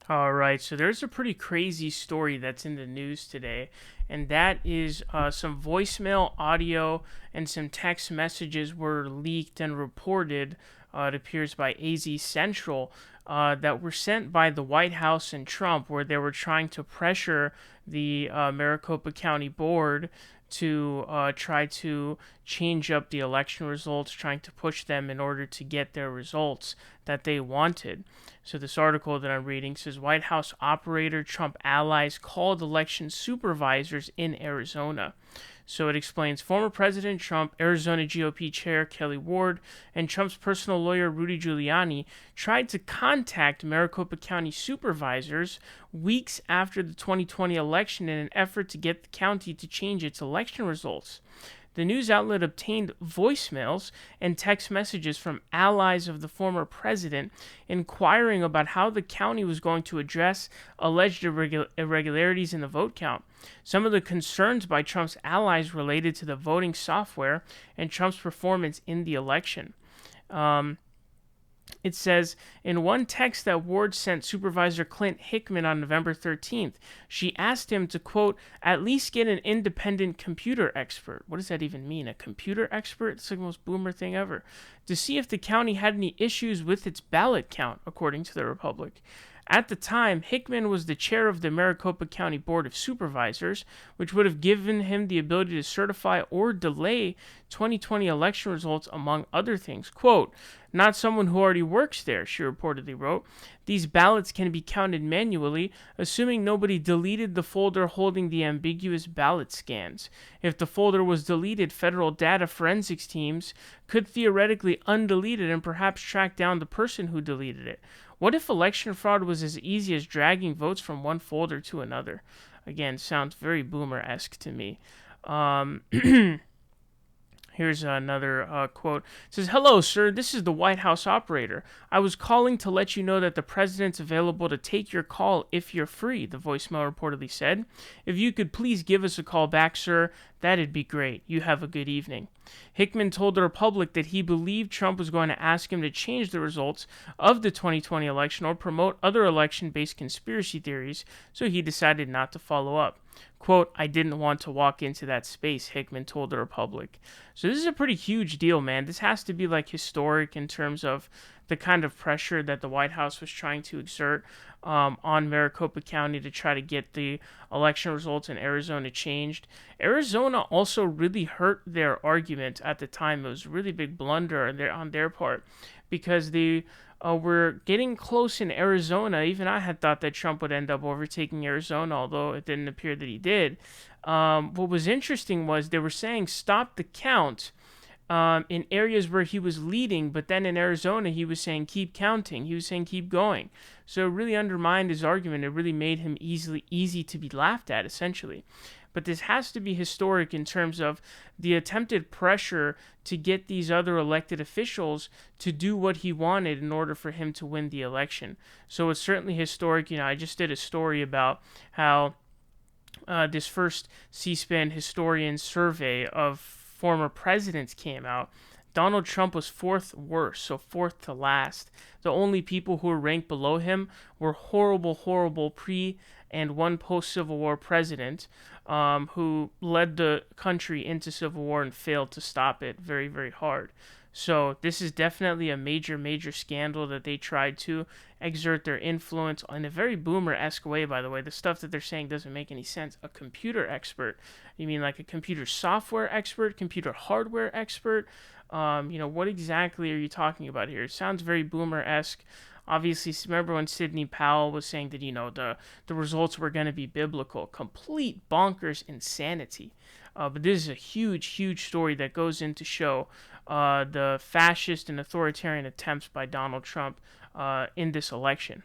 All right, so there's a pretty crazy story that's in the news today, and that is some voicemail audio and some text messages were leaked and reported, it appears by AZ Central, that were sent by the White House and Trump, where they were trying to pressure the Maricopa County Board to try to change up the election results, trying to push them in order to get their results that they wanted. So this article that I'm reading says White House operator Trump allies called election supervisors in Arizona. So it explains former President Trump, Arizona GOP Chair Kelli Ward, and Trump's personal lawyer Rudy Giuliani tried to contact Maricopa County supervisors weeks after the 2020 election in an effort to get the county to change its election results. The news outlet obtained voicemails and text messages from allies of the former president inquiring about how the county was going to address alleged irregularities in the vote count. Some of the concerns by Trump's allies related to the voting software and Trump's performance in the election. It says, in one text that Ward sent Supervisor Clint Hickman on November 13th, she asked him to, quote, at least get an independent computer expert. What does that even mean? A computer expert? It's like the most boomer thing ever. To see if the county had any issues with its ballot count, according to the Republic. At the time, Hickman was the chair of the Maricopa County Board of Supervisors, which would have given him the ability to certify or delay 2020 election results, among other things. Quote, not someone who already works there, she reportedly wrote. These ballots can be counted manually, assuming nobody deleted the folder holding the ambiguous ballot scans. If the folder was deleted, federal data forensics teams could theoretically undelete it and perhaps track down the person who deleted it. What if election fraud was as easy as dragging votes from one folder to another? Again, sounds very boomer-esque to me. Here's another quote. It says, hello, sir. This is the White House operator. I was calling to let you know that the president's available to take your call if you're free, the voicemail reportedly said. If you could please give us a call back, sir, that'd be great. You have a good evening. Hickman told the Republic that he believed Trump was going to ask him to change the results of the 2020 election or promote other election-based conspiracy theories, so he decided not to follow up. Quote, I didn't want to walk into that space, Hickman told the Republic. So this is a pretty huge deal, man. This has to be like historic in terms of the kind of pressure that the White House was trying to exert on Maricopa County to try to get the election results in Arizona changed. Arizona also really hurt their argument at the time. It was a really big blunder on their part because they were getting close in Arizona. Even I had thought that Trump would end up overtaking Arizona, although it didn't appear that he did. What was interesting was they were saying stop the count in areas where he was leading, but then in Arizona he was saying keep counting. He was saying keep going. So it really undermined his argument. It really made him easy to be laughed at, essentially. But this has to be historic in terms of the attempted pressure to get these other elected officials to do what he wanted in order for him to win the election. So it's certainly historic. I just did a story about how this first C-SPAN historian survey of former presidents came out. Donald Trump was fourth worst, so fourth to last. The only people who were ranked below him were horrible pre- and one post-Civil War president who led the country into Civil War and failed to stop it very, very hard. So this is definitely a major scandal that they tried to exert their influence in a very boomer-esque way, by the way. The stuff that they're saying doesn't make any sense. A computer expert. You mean like a computer software expert, computer hardware expert? What exactly are you talking about here? It sounds very boomer-esque. Obviously, remember when Sidney Powell was saying that, the results were going to be biblical. Complete bonkers insanity. But this is a huge story that goes in to show the fascist and authoritarian attempts by Donald Trump in this election.